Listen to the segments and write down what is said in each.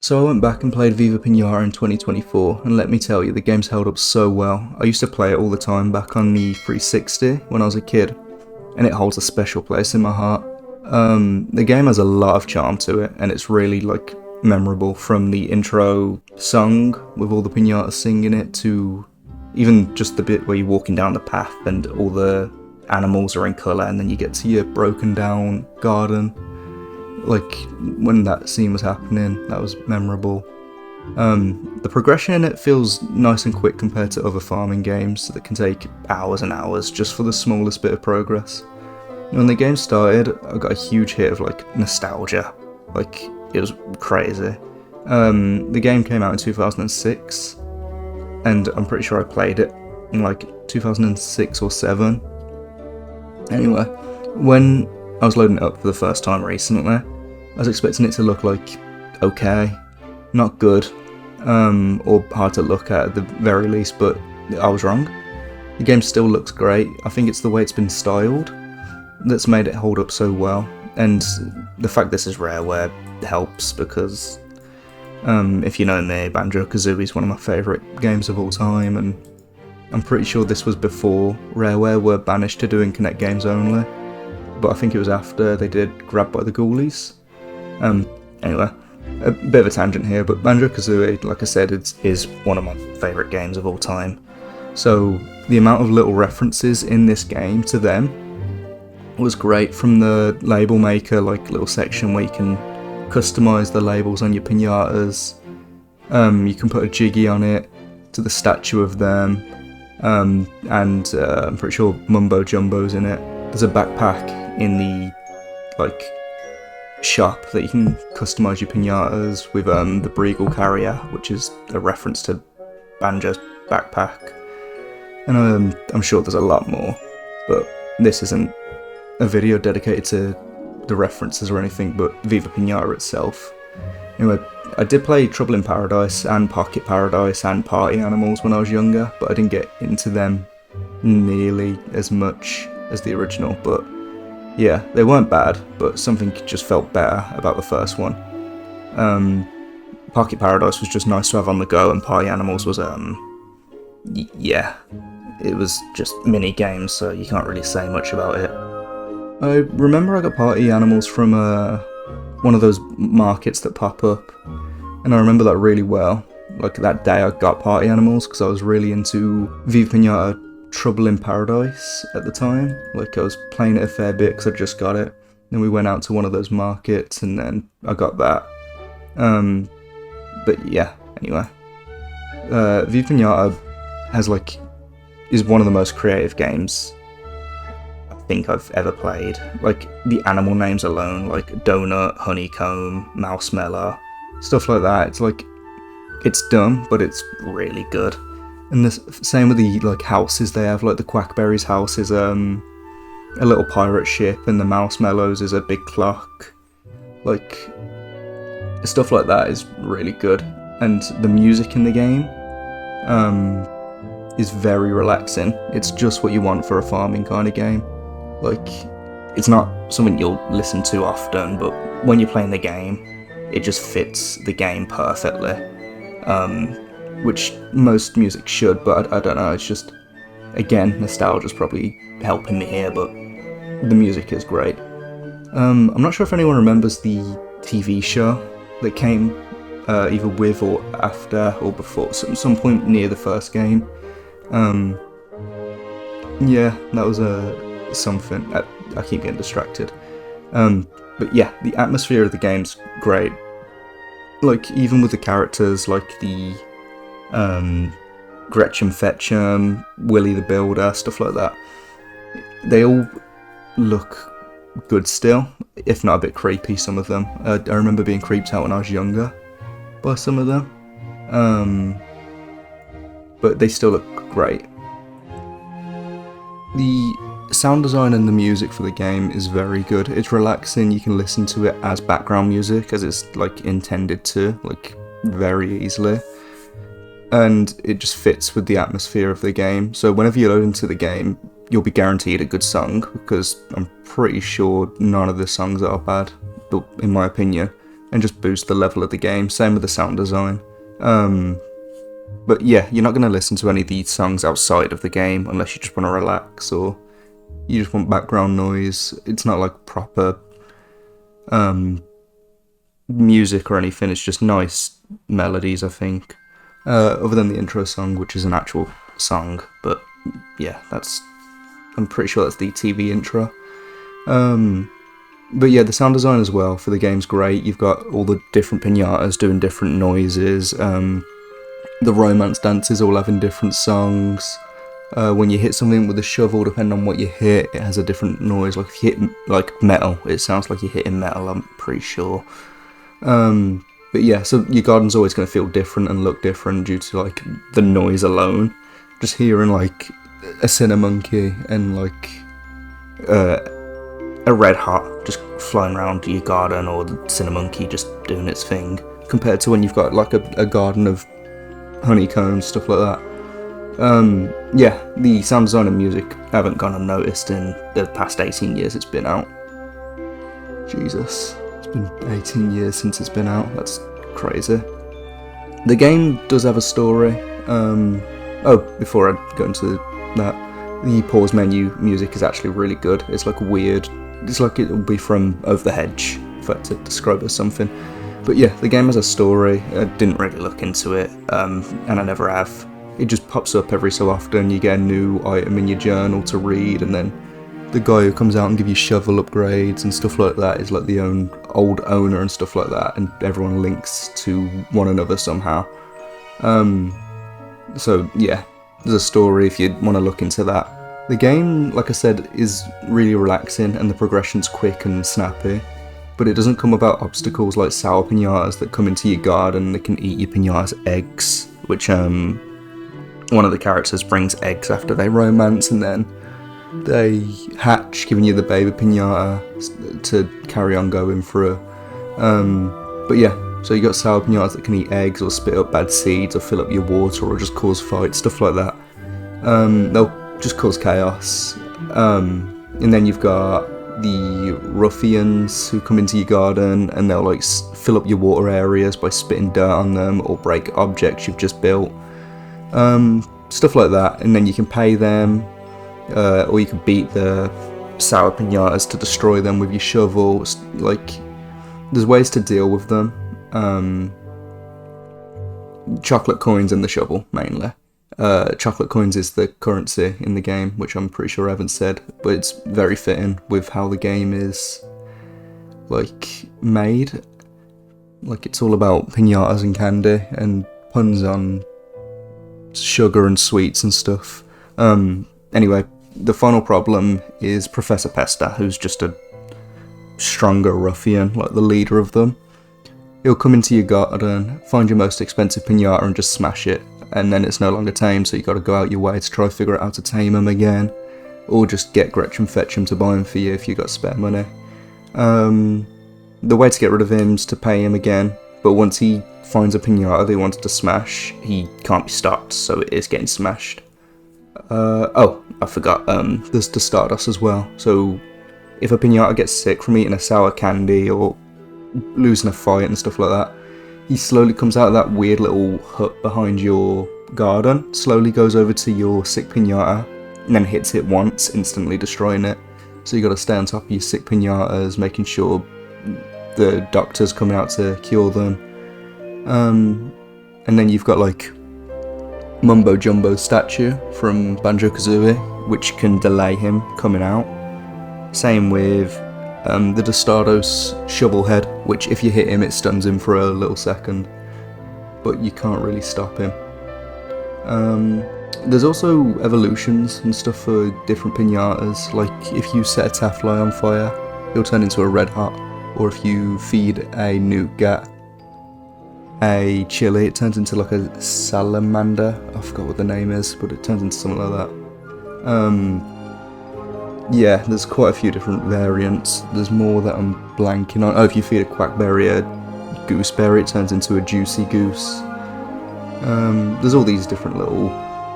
So I went back and played Viva Pinata in 2024, and let me tell you, the game's held up so well. I used to play it all the time back on the 360 when I was a kid, and it holds a special place in my heart. The game has a lot of charm to it, and it's really memorable, from the intro song with all the pinatas singing it to even just the bit where you're walking down the path and all the animals are in colour, and then you get to your broken down garden. Like, when that scene was happening, that was memorable. The progression in it feels nice and quick compared to other farming games that can take hours and hours just for the smallest bit of progress. When the game started, I got a huge hit of nostalgia. It was crazy. The game came out in 2006, and I'm pretty sure I played it in 2006 or 7. Anyway, when I was loading it up for the first time recently, I was expecting it to look okay, not good, or hard to look at the very least, but I was wrong. The game still looks great. I think it's the way it's been styled that's made it hold up so well, and the fact this is rareware helps, because if you know me, Banjo is one of my favourite games of all time, and I'm pretty sure this was before Rareware were banished to doing Connect games only, but I think it was after they did Grabbed by the Ghoulies. Anyway, a bit of a tangent here, but Banjo-Kazooie, like I said, is one of my favourite games of all time. So the amount of little references in this game to them was great, from the label maker, little section where you can customise the labels on your pinatas. You can put a jiggy on it, to the statue of them, and I'm pretty sure Mumbo Jumbo's in it. There's a backpack in the shop that you can customise your pinatas with, the Breagle Carrier, which is a reference to Banjo's backpack. And I'm sure there's a lot more, but this isn't a video dedicated to the references or anything, but Viva Pinata itself. Anyway, I did play Trouble in Paradise and Pocket Paradise and Party Animals when I was younger, but I didn't get into them nearly as much as the original. But yeah, they weren't bad, but something just felt better about the first one. Pocket Paradise was just nice to have on the go, and Party Animals was yeah, it was just mini games, so you can't really say much about it. I remember I got Party Animals from one of those markets that pop up, and I remember that really well. That day I got Party Animals because I was really into Viva Pinata Trouble in Paradise at the time. I was playing it a fair bit because I just got it. Then we went out to one of those markets, and then I got that. But yeah, anyway. Viva Pinata is one of the most creative games I think I've ever played. The animal names alone, Donut, Honeycomb, Mousemeller, stuff like that. It's dumb, but it's really good. And the same with the houses they have. The Quackberry's house is a little pirate ship, and the Mousemellows is a big clock. Stuff like that is really good. And the music in the game is very relaxing. It's just what you want for a farming kind of game. It's not something you'll listen to often, but when you're playing the game, it just fits the game perfectly. Which most music should, but I don't know, it's just, again, nostalgia's probably helping me here, but the music is great. I'm not sure if anyone remembers the TV show that came either with or after or before, some point near the first game. Yeah, that was something. I keep getting distracted. But yeah, the atmosphere of the game's great. Even with the characters, the Gretchen Fetchum, Willy the Builder, stuff like that, they all look good still, if not a bit creepy, some of them. I remember being creeped out when I was younger by some of them. But they still look great. The sound design and the music for the game is very good. It's relaxing. You can listen to it as background music, as it's intended to, very easily. And it just fits with the atmosphere of the game. So whenever you load into the game, you'll be guaranteed a good song, because I'm pretty sure none of the songs are bad, but in my opinion. and just boost the level of the game. Same with the sound design. But yeah, you're not going to listen to any of these songs outside of the game unless you just want to relax or you just want background noise. It's not like proper music or anything, it's just nice melodies, I think. Other than the intro song, which is an actual song, but yeah, I'm pretty sure that's the TV intro. But yeah, the sound design as well for the game's great. You've got all the different pinatas doing different noises. The romance dances all having different songs. When you hit something with a shovel, depending on what you hit, it has a different noise. Like if you hit like metal, it sounds like you're hitting metal, I'm pretty sure. But yeah, so your garden's always going to feel different and look different due to like the noise alone. Just hearing like a Cinnamonkey and like a red hot just flying around your garden, or the Cinnamonkey just doing its thing, compared to when you've got like a garden of honeycombs, stuff like that. Yeah, the sound design and music haven't gone unnoticed in the past 18 years it's been out. Jesus, it's been 18 years since it's been out, that's crazy. The game does have a story. Before I go into that, the pause menu music is actually really good. It's like weird, it's like it would be from Over the Hedge, if I had to describe it as something. But yeah, the game has a story. I didn't really look into it, and I never have. It just pops up every so often. You get a new item in your journal to read, and then the guy who comes out and gives you shovel upgrades and stuff like that is like the old owner and stuff like that, and everyone links to one another somehow. So yeah, there's a story if you want to look into that. The game, like I said, is really relaxing and the progression's quick and snappy, but it doesn't come about obstacles like sour pinatas that come into your garden that can eat your pinata's eggs, which one of the characters brings eggs after they romance, and then they hatch, giving you the baby pinata to carry on going through. But yeah, so you got sour pinatas that can eat eggs or spit up bad seeds or fill up your water or just cause fights, stuff like that. They'll just cause chaos. And then you've got the ruffians who come into your garden and they'll like fill up your water areas by spitting dirt on them or break objects you've just built. Stuff like that, and then you can pay them, or you can beat the sour pinatas to destroy them with your shovel. Like, there's ways to deal with them. Chocolate coins and the shovel, mainly. Chocolate coins is the currency in the game, which I'm pretty sure I haven't said, but it's very fitting with how the game is, like, made. Like, it's all about pinatas and candy, and puns on sugar and sweets and stuff. Anyway, the final problem is Professor Pesta, who's just a stronger ruffian, like the leader of them. He'll come into your garden, find your most expensive pinata and just smash it, and then it's no longer tame, so you gotta go out your way to try to figure out how to tame him again, or just get Gretchen Fetchum to buy him for you if you got spare money. The way to get rid of him is to pay him again, but once he finds a pinata that he wanted to smash, he can't be stopped, so it is getting smashed. I forgot, there's the Stardust as well. So if a pinata gets sick from eating a sour candy or losing a fight and stuff like that, he slowly comes out of that weird little hut behind your garden, slowly goes over to your sick pinata, and then hits it once, instantly destroying it. So you gotta stay on top of your sick pinatas, making sure the doctor's coming out to cure them. And then you've got like Mumbo Jumbo's statue from Banjo-Kazooie, which can delay him coming out. Same with the Dostados shovel head, which if you hit him it stuns him for a little second, but you can't really stop him. There's also evolutions and stuff for different pinatas, like if you set a Taffly on fire, he'll turn into a red hot, or if you feed a nougat a chili, it turns into like a salamander. I forgot what the name is, but it turns into something like that. Yeah, there's quite a few different variants. There's more that I'm blanking on. Oh, if you feed a quackberry a gooseberry, it turns into a juicy goose. There's all these different little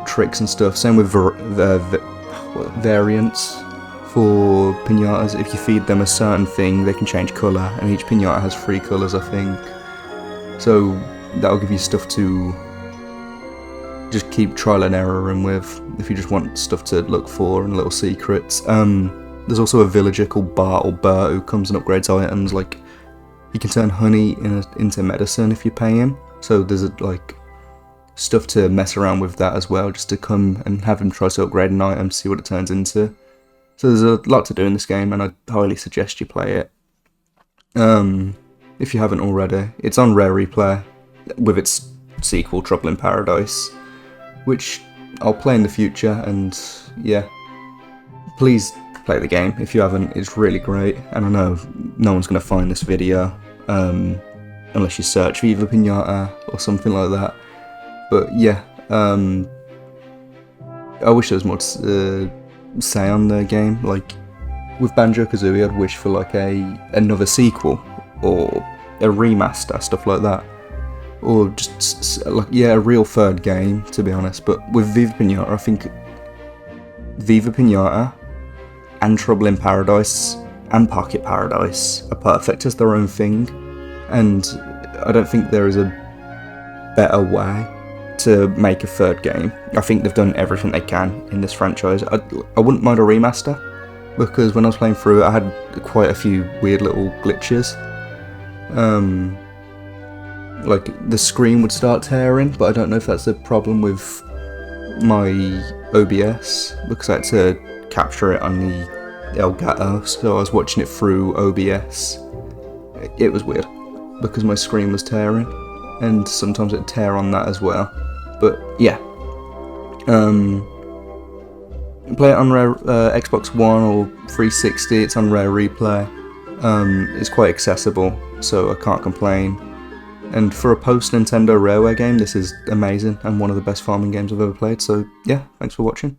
tricks and stuff. Same with variants for pinatas. If you feed them a certain thing, they can change colour, and each pinata has 3 colours, I think. So that'll give you stuff to just keep trial and erroring with, if you just want stuff to look for and little secrets. There's also a villager called Bart or Bert who comes and upgrades items, like you can turn honey into medicine if you pay him. So there's like stuff to mess around with that as well, just to come and have him try to upgrade an item, see what it turns into. So there's a lot to do in this game, and I highly suggest you play it. If you haven't already, it's on Rare Replay with its sequel, Trouble in Paradise, which I'll play in the future, and yeah, please play the game if you haven't. It's really great, and I know no one's going to find this video unless you search Viva Pinata or something like that. But yeah, I wish there was more to say on the game. Like with Banjo-Kazooie, I'd wish for like another sequel or a remaster, stuff like that. Or just, like, yeah, a real third game, to be honest. But with Viva Pinata, I think Viva Pinata and Trouble in Paradise and Pocket Paradise are perfect as their own thing. And I don't think there is a better way to make a third game. I think they've done everything they can in this franchise. I wouldn't mind a remaster, because when I was playing through it, I had quite a few weird little glitches. Like the screen would start tearing, but I don't know if that's a problem with my OBS, because I had to capture it on the Elgato, so I was watching it through OBS. It was weird, because my screen was tearing, and sometimes it'd tear on that as well. But yeah, play it on Rare, Xbox One or 360, it's on Rare Replay. It's quite accessible, so I can't complain. And for a post-Nintendo Rareware game, this is amazing and one of the best farming games I've ever played. So yeah, thanks for watching.